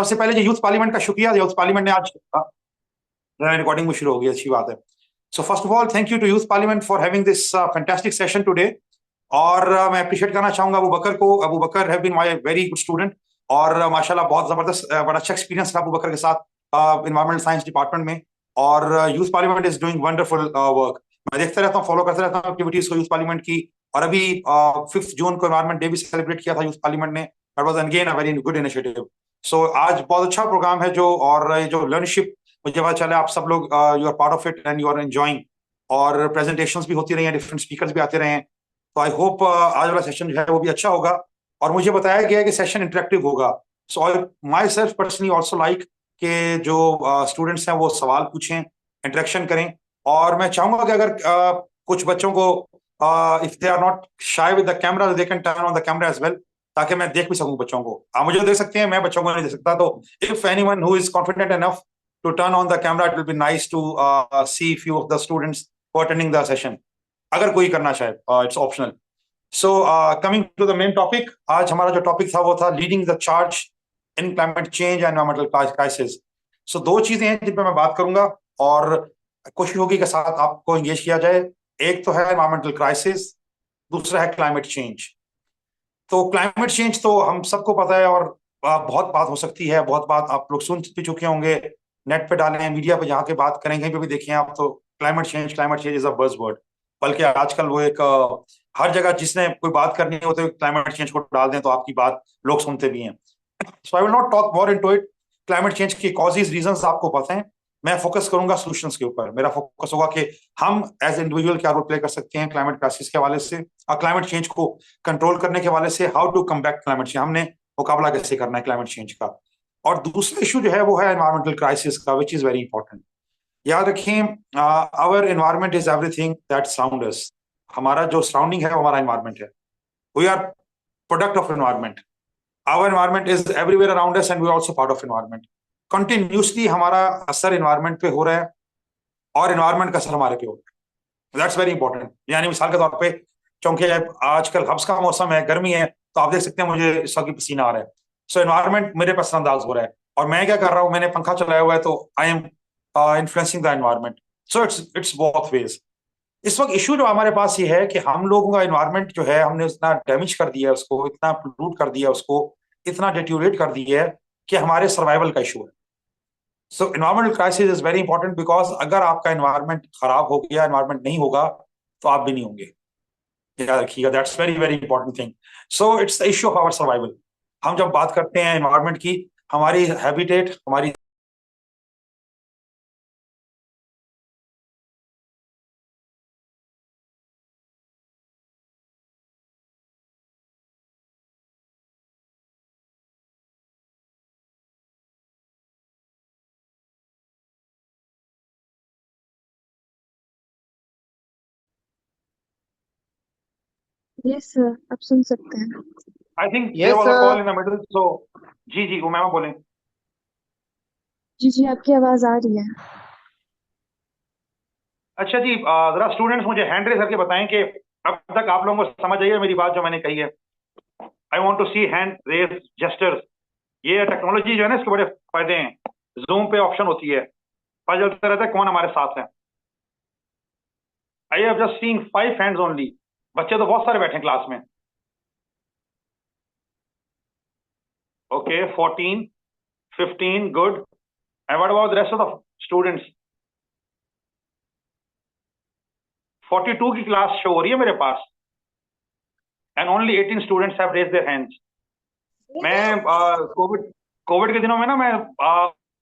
सबसे पहले जो यूथ पार्लियामेंट का शुक्रिया, यूथ पार्लियामेंट ने आज रिकॉर्डिंग में शुरू हो गई, अच्छी बात है। So first of all thank you to youth parliament for having this fantastic session today. और मैं अप्रिशिएट करना चाहूंगा अबू बकर को। Abu Bakar have been my very good student, और माशाल्लाह बहुत जबरदस्त बड़ा अच्छा एक्सपीरियंस रहा अबू बकर के साथ इन्वायरमेंटल साइंस डिपार्टमेंट में। और youth parliament is doing wonderful work. मैं देखता रहता हूँ, फॉलो करता रहता हूँ एक्टिविटीज को यूथ पार्लियामेंट की। और अभी 5 जून को एनवायरमेंट डे भी सेलिब्रेट किया था यूथ पार्लियामेंट ने। That was again a very good initiative. So आज बहुत अच्छा प्रोग्राम है जो, और ये जो लर्नशिप मुझे पता चला आप सब लोग you are part of it and you are enjoying. और प्रेजेंटेशंस भी होती रही हैं, डिफरेंट स्पीकर्स भी आते रहे हैं। तो आई होप आज वाला सेशन जो है वो भी अच्छा होगा। और मुझे बताया गया है कि सेशन इंटरेक्टिव होगा। So I myself personally also like कि जो स्टूडेंट्स हैं वो सवाल पूछें, इंटरेक्शन करें। और मैं चाहूंगा कि अगर कुछ बच्चों को if they are not shy with the camera, they can turn on the camera as well, ताकि मैं देख भी सकूं बच्चों को। आप मुझे देख सकते हैं, मैं बच्चों को नहीं देख सकता। तो if anyone who is confident enough to turn on the camera, it will be nice to see few of the students who are attending the session, अगर कोई करना चाहे, it's optional. So coming to the main topic, आज हमारा जो topic था वो था leading the charge in climate change and environmental crisis. So दो चीजें हैं जिन पर मैं बात करूंगा, और कोशिश होगी कि साथ आपको एंगेज किया जाए। एक तो है एनवायरमेंटल क्राइसिस, दूसरा है क्लाइमेट चेंज। तो क्लाइमेट चेंज तो हम सबको पता है, और बहुत बात हो सकती है, बहुत बात आप लोग सुन भी चुके होंगे, नेट पे डालें, मीडिया पे जहाँ के बात करें, कहीं पे भी देखें आप, तो climate change is a buzzword. बल्कि आजकल वो एक हर जगह जिसने कोई बात करनी होती है क्लाइमेट चेंज को डाल दें तो आपकी बात लोग सुनते भी हैं। So I will not talk more into it. Climate change की कॉजेज रीजंस आपको पता हैं। मैं फोकस करूंगा सॉल्यूशंस के ऊपर। मेरा फोकस होगा कि हम एज इंडिविजुअल क्या रोल प्ले कर सकते हैं क्लाइमेट क्राइसिस के हवाले से, और क्लाइमेट चेंज को कंट्रोल करने के हवाले से how to combat climate change, हमने मुकाबला कैसे करना है क्लाइमेट चेंज का। और दूसरा इशू जो है वो है एनवायरमेंटल क्राइसिस का, विच इज वेरी इंपॉर्टेंट। याद रखें, our environment is everything that surround us. हमारा जो सराउंडिंग है वो हमारा एनवायरमेंट है। We are product of environment. Our environment is everywhere around us and we also part of environment. Continuously हमारा असर एनवायरमेंट पे हो रहा है, और एनवायरमेंट का असर हमारे पे हो रहा है। That's very important. यानी मिसाल के तौर पे, क्योंकि आजकल हब्स का मौसम है, गर्मी है, तो आप देख सकते हैं मुझे इस वक्त पसीना आ रहा है। सो एनवायरमेंट मेरे पे असरअंदाज हो रहा है। और मैं क्या कर रहा हूँ, मैंने पंखा चलाया हुआ है, तो I am influencing the environment. So it's both ways. इस वक्त इशू जो हमारे पास ये है कि हम लोगों का एनवायरमेंट जो है, हमने इतना डैमेज कर दिया है उसको, इतना पोल्यूट कर दिया है उसको, इतना डिटोरेट कर दिया है कि हमारे सर्वाइवल का इशू है। सो environmental crisis is very important, because अगर आपका एनवायरमेंट खराब हो गया, एनवायरमेंट नहीं होगा, तो आप भी नहीं होंगे। याद रखिएगा, that's very very important thing. So it's the issue of our survival. हम जब बात करते हैं एनवायरमेंट की, हमारी हैबिटेट, हमारी यस सर, आप सुन सकते हैं। I think there yes was a sir. Call in the middle. So जी जी, उमैमा बोलें। जी जी, आपकी आवाज आ रही है। अच्छा जी, जरा स्टूडेंट्स मुझे हैंड रेज करके बताएं कि अब तक आप लोगों को समझ आई है मेरी बात जो मैंने कही है। I want to see hand raise gestures. ये टेक्नोलॉजी जो है ना, इसके बड़े फायदे हैं। जूम पे ऑप्शन होती है, पता चलता रहता है कौन हमारे साथ है। I have just seeing 5 hands only. बच्चे तो बहुत सारे बैठे हैं क्लास में। Okay, 14, 15, good. And what about the rest of the students? 42 की क्लास शो हो रही है मेरे पास, and only 18 students have raised their hands. मैं कोविड कोविड के दिनों में ना, मैं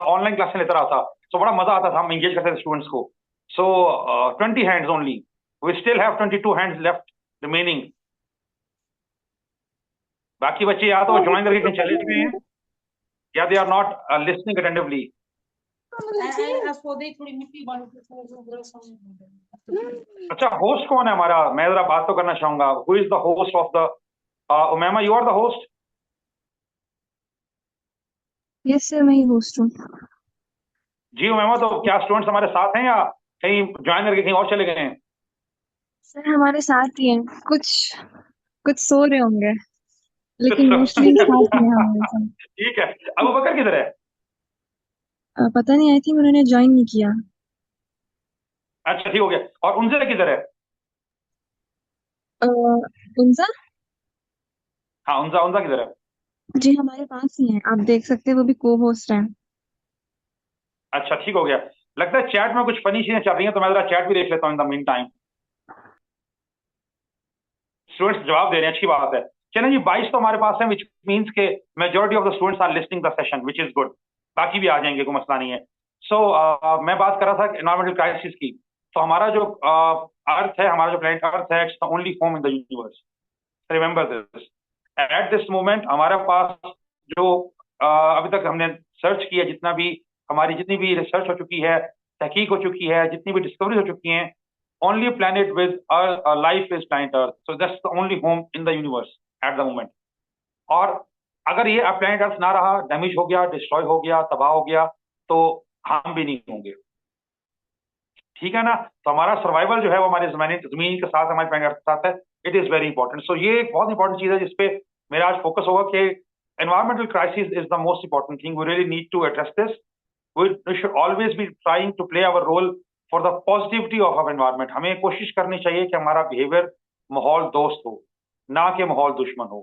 ऑनलाइन क्लासें लेता रहा था, तो बड़ा मजा आता था, हम एंगेज करते थे स्टूडेंट्स को। So 20 hands only. We still have 22 hands left remaining. बाकी बच्चे या तो ज्वाइन करके कहीं चले गए हैं, या they are not listening attentively. अच्छा, होस्ट कौन है हमारा? मैं जरा बात तो करना चाहूंगा। Who is the host of the Umaima? You are the host? Yes sir, मैं ही होस्ट हूँ। जी उमैमा, तो क्या स्टूडेंट्स हमारे साथ हैं, या कहीं ज्वाइन करके कहीं और चले गए हैं? सर हमारे साथ ही हैं। कुछ कुछ सो रहे होंगे, लेकिन मोस्टली साथ में हमारे साथ। ठीक है, अबू बकर किधर है? पता नहीं, आई थिंक उन्होंने ज्वाइन नहीं किया। अच्छा ठीक हो गया। और उनसे किधर है? अ, उनसा। हाँ, उनसा उनसा किधर है? जी हमारे पास ही है, आप देख सकते हैं, वो भी को होस्ट है। अच्छा ठीक हो गया। लगता है चैट में कुछ फनी चीजें चल रही हैं, तो मैं जरा चैट भी देख लेता हूँ in the mean time. Students जवाब दे रहे हैं, अच्छी बात है। चलें जी, 22 तो हमारे पास है, विच मींस के majority of the students are listing the session, which is good. बाकी भी आ जाएंगे, कोई मसला नहीं है। सो मैं बात कर रहा था एनवायरमेंटल क्राइसिस की। तो हमारा जो अर्थ है, हमारा जो प्लेनेट अर्थ है, it's the only home in the universe. Remember this. At this moment हमारे पास जो अभी तक हमने सर्च किया, जितना भी हमारी जितनी भी रिसर्च हो चुकी है, तहकीक हो चुकी है, जितनी भी डिस्कवरी हो चुकी हैं, only planet with life is planet Earth. So that's the only home in the universe at the moment. और अगर ये प्लेनेट अर्थ ना रहा, डैमेज हो गया, डिस्ट्रॉय हो गया, तबाह हो गया, तो हम भी नहीं होंगे। ठीक है ना? तो हमारा सर्वाइवल जो है वो हमारे जमीन के साथ, हमारे प्लेनेट अर्थ के साथ है। It is very important. So ये एक बहुत इंपॉर्टेंट चीज है जिसपे मेरा आज फोकस होगा कि environmental crisis is the most important thing. We really need to address this. we should always be trying to play our role for the positivity of our environment. हमें कोशिश करनी चाहिए कि हमारा बिहेवियर माहौल दोस्त हो, ना कि माहौल दुश्मन हो।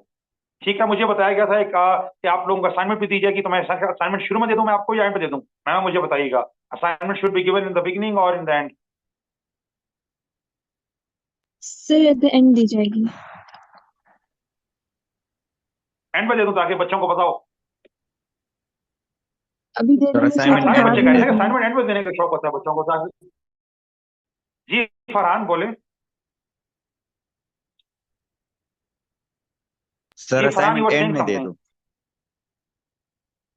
ठीक है, मुझे बताया गया था कि आप लोगों को असाइनमेंट भी दी जाएगी, तो मैं असाइनमेंट शुरू में दे दूं मैं आपको या एंड पे दे दूं? मैम मुझे बताइएगा, assignment should be given in the beginning और in the end? Sir at the end दी जाएगी। एंड पे दे दूं ताकि बच्चों को बताओ। अभी दे सर देंगे सर, असाइनमेंट तो सारे एंड बाद बच्चे में कह में रहे हैं कि देंगे। असाइनमेंट एंड पे देने का शौक होता है बच्चों को, ताकि जी फरहान बोले। Sir ji Farhan, you assignment are and saying में दे समथिंग। दो।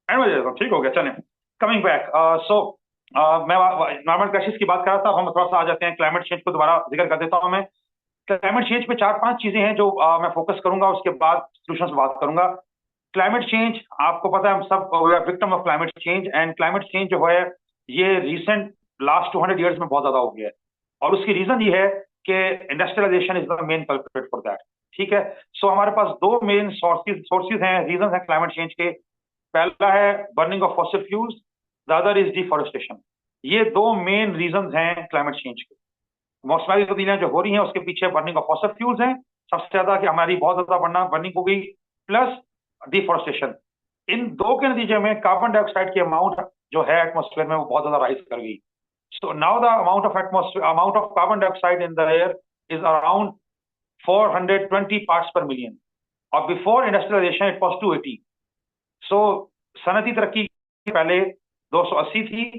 एंड में दे देता हूं, ठीक हो गया, चलें। कमिंग बैक, सो मैं नॉर्मल क्राइसिस की बात कर रहा था, हम थोड़ा सा आ जाते हैं क्लाइमेट चेंज को, दोबारा जिक्र कर देता हूं मैं। क्लाइमेट चेंज पे 4-5 चीजें हैं जो मैं फोकस करूंगा, उसके बाद सोल्यूशन पे बात करूंगा। क्लाइमेट चेंज, आपको पता है हम सब victim of climate change, and climate change जो है ये रिसेंट लास्ट 200 ईयर्स में बहुत ज्यादा हो गया है। और उसकी रीजन ये है कि industrialisation is the main culprit for that. ठीक है, सो हमारे पास दो मेन सोर्सेज हैं, रीजन है क्लाइमेट चेंज के। पहला है burning of fossil fuels, the other is deforestation. ये दो मेन रीजन हैं क्लाइमेट चेंज के। मौसमी तब्दीलियां जो हो रही हैं उसके पीछे बर्निंग ऑफ फॉसिल फ्यूल्स हैं सबसे ज्यादा, कि हमारी बहुत ज्यादा बर्निंग हो गई, प्लस डिफॉरेस्टेशन। इन दो के नतीजे में कार्बन डाइऑक्साइड की अमाउंट जो है एटमॉस्फेयर में वो बहुत ज्यादा राइज कर गई। So now the amount of carbon dioxide in the air is around 420 parts पर मिलियन, और बिफोर इंडस्ट्रियलाइजेशन इट वाज 280। सो सनती तरक्की पहले 280 थी,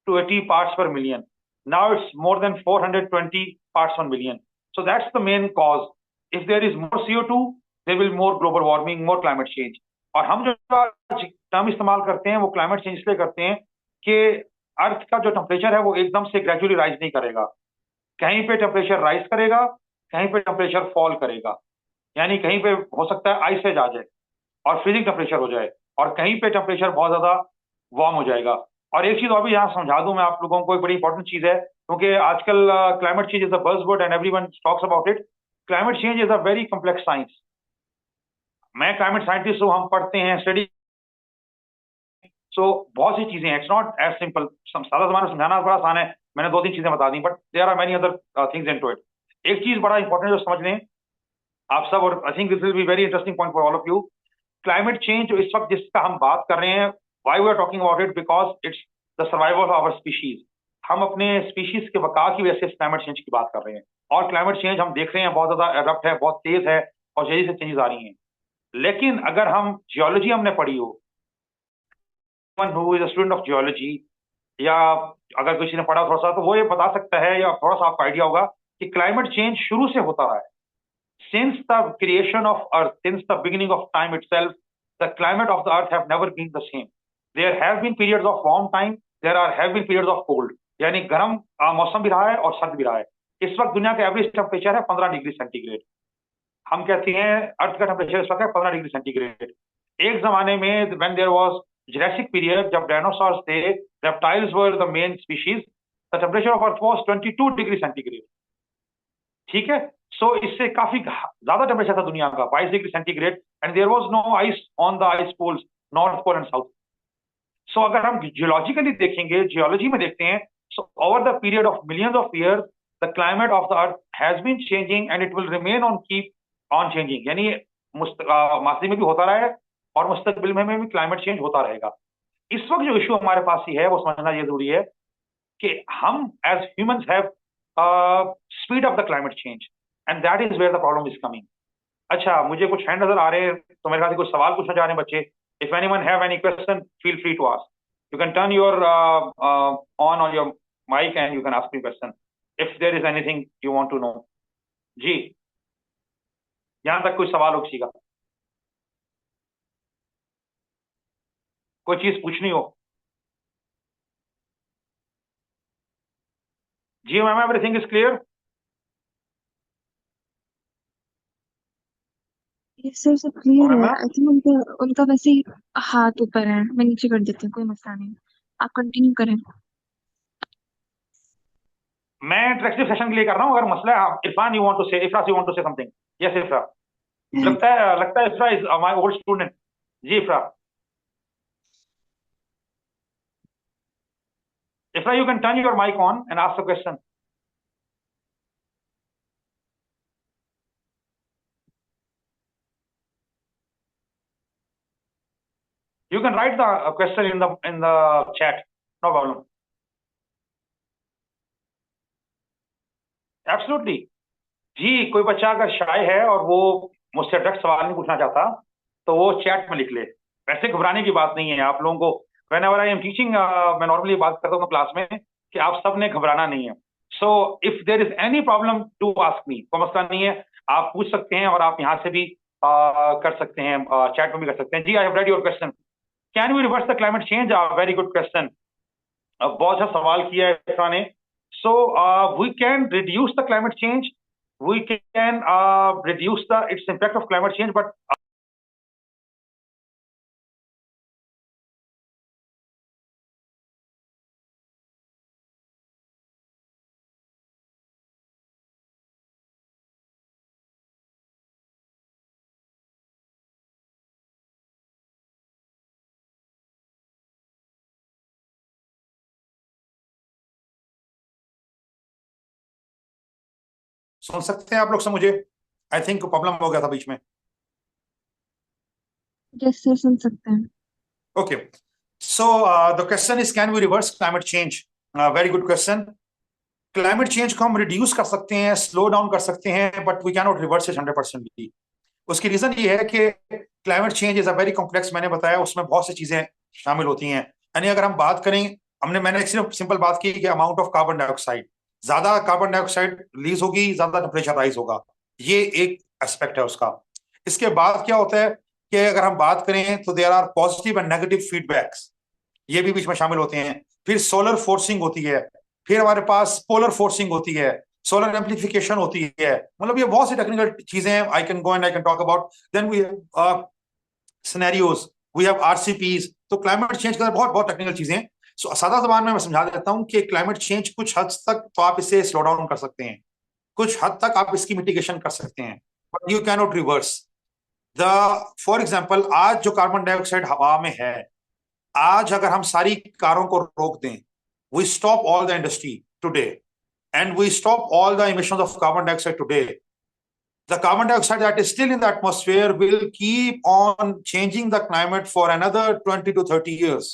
280 parts per million. Now it's more than 420 parts per million. So that's the main cause. If there is more CO2, there will be more global warming, more climate change. और हम जो term इस्तेमाल करते हैं वो क्लाइमेट चेंज इसलिए करते हैं कि अर्थ का जो टेम्परेचर है वो एकदम से ग्रेजुअली राइज नहीं करेगा। कहीं पे टेम्परेचर राइज करेगा, कहीं पे टेम्परेचर फॉल करेगा। यानी कहीं पे हो सकता है आइस एज आ जाए और फ्रीजिंग टेम्परेचर हो जाए, और कहीं पे टेम्परेचर बहुत ज्यादा वार्म हो जाएगा। और एक चीज और भी यहाँ समझा दूं मैं आप लोगों को, एक बड़ी इंपॉर्टेंट चीज है, क्योंकि आजकल climate change is a buzzword and everyone talks about it. Climate change is a very complex science. मैं क्लाइमेट साइंटिस्ट हूँ, हम पढ़ते हैं, स्टडी, सो बहुत सी चीजें हैं, इट्स नॉट एज सिंपल। सादा जमाना समझाना बड़ा आसान है, मैंने 2-3 चीजें बता दी, but there are many other things into it. एक चीज बड़ा इंपॉर्टेंट जो समझ लें आप सब, और I think this will be very interesting point for all of you. Climate change जो इस वक्त जिसका हम बात कर रहे हैं, why we are talking about it, because it's the survival of our species. हम अपने स्पीशीज के बका की वजह से क्लाइमेट चेंज की बात कर रहे हैं, और क्लाइमेट चेंज हम देख रहे हैं बहुत ज्यादा एरप्ट है, बहुत तेज है, और तेजी से चेंजेस आ रही हैं। लेकिन अगर हम जियोलॉजी हमने पढ़ी हो, who is a student of geology, या अगर किसी ने पढ़ा थोड़ा सा, तो वो ये बता सकता है, या थोड़ा सा आपको आइडिया होगा कि क्लाइमेट चेंज शुरू से होता रहा है। Since the creation of Earth, since the beginning of time itself, the climate of the Earth have never been the same. There have been periods of warm time, have been periods of cold. यानी गर्म मौसम भी रहा है और सर्द भी रहा है। इस वक्त दुनिया का एवरेज टेम्परेचर है 15 डिग्री सेंटीग्रेड। हम कहते हैं अर्थ का टेम्परेचर इस वक्त है 15 डिग्री सेंटीग्रेड। एक जमाने में when there was Jurassic period, जब डायनासोर्स थे, reptiles were the main species, the temperature of Earth was 22 degree centigrade. ठीक है, सो इससे काफी ज्यादा टेम्परेचर था दुनिया का 22 degree centigrade, and there was no ice on the ice poles, north pole and south. So अगर हम जियोलॉजिकली देखेंगे, जियोलॉजी में देखते हैं, so over the period of millions of years the climate of the earth has been changing and it will remain on keep on changing, यानी माजी में भी होता रहा है और मुस्तकबिल में भी क्लाइमेट चेंज होता रहेगा। इस वक्त जो इशू हमारे पास ही है वो समझना ये जरूरी है कि हम as humans have speed up the climate change, and that is where the problem is coming. अच्छा, मुझे कुछ हैंड नजर आ रहे हैं, तो मेरे ख्याल से कुछ सवाल पूछना चाह रहे हैं बच्चे। If anyone have any question, feel free to ask. You can turn your on your mic and you can ask me question if there is anything you want to know. जी, यहां तक कोई सवाल हो किसी का, कोई चीज पूछनी हो? जी मैम, एवरीथिंग इज क्लियर? ये सर सब क्लियर है। आई थिंक उनका उनका वैसे ही हाथ ऊपर है, मैं नीचे कर देती हूँ, कोई मसला नहीं। आप कंटिन्यू करें। मैं इंटरेक्टिव सेशन के लिए कर रहा हूँ, अगर मसला है Irfan you want to say, Ifra you want to say something? Yes Ifra, लगता है Ifra is my old student. Ji Ifra, Ifra you can turn your mic on and ask the question. You can write the question in the chat, no problem. Absolutely. जी, कोई बच्चा अगर शाय है और वो मुझसे direct सवाल नहीं पूछना चाहता तो वो चैट में लिख ले। वैसे घबराने की बात नहीं है आप लोगों को। Whenever I am teaching, मैं नॉर्मली बात करता हूँ क्लास में कि आप सब ने घबराना नहीं है। So if there is any problem to ask me, कोई मसला नहीं है, आप पूछ सकते हैं और आप यहाँ से भी कर सकते हैं, चैट में भी कर सकते हैं। जी, I have read your question. Can we reverse the climate change? Very good question. बहुत अच्छा सवाल किया है इरफान ने। So we can reduce the climate change. We can reduce its impact of climate change, but सुन सकते हैं आप लोग से मुझे? आई थिंक प्रॉब्लम हो गया था बीच में। यस सर, सुन सकते हैं। Okay, so the question is can we reverse climate change? Very good question. Climate change को हम रिड्यूस कर सकते हैं, स्लो डाउन कर सकते हैं, but we can not reverse it 100%। उसकी रीजन ये है कि climate change is a very complex, मैंने बताया उसमें बहुत सी चीजें शामिल होती हैं। यानी अगर हम बात करें, मैंने एक सिर्फ सिंपल बात की कि अमाउंट ऑफ कार्बन डाइऑक्साइड, ज्यादा कार्बन डाइऑक्साइड रिलीज होगी, ज्यादा टेम्परेचर राइज होगा, ये एक एस्पेक्ट है उसका। इसके बाद क्या होता है कि अगर हम बात करें तो there are positive and negative feedbacks, ये भी बीच में शामिल होते हैं। फिर सोलर फोर्सिंग होती है, फिर हमारे पास पोलर फोर्सिंग होती है, सोलर एम्पलीफिकेशन होती है, मतलब ये बहुत सी टेक्निकल चीजें हैं। I can go and I can talk about. Then we scenarios, we have RCPs. तो क्लाइमेट चेंज के अंदर बहुत बहुत टेक्निकल चीजें हैं। सो सादा जबान में मैं समझा देता हूं कि क्लाइमेट चेंज कुछ हद तक तो आप इसे स्लो डाउन कर सकते हैं, कुछ हद तक आप इसकी मिटिगेशन कर सकते हैं, but you can not reverse the. For example, आज जो कार्बन डाइऑक्साइड हवा में है, आज अगर हम सारी कारों को रोक दें, we stop all the industry today and we stop all the emissions of carbon dioxide today, the carbon dioxide that is still in the atmosphere will keep on changing the climate for another 20 to 30 years.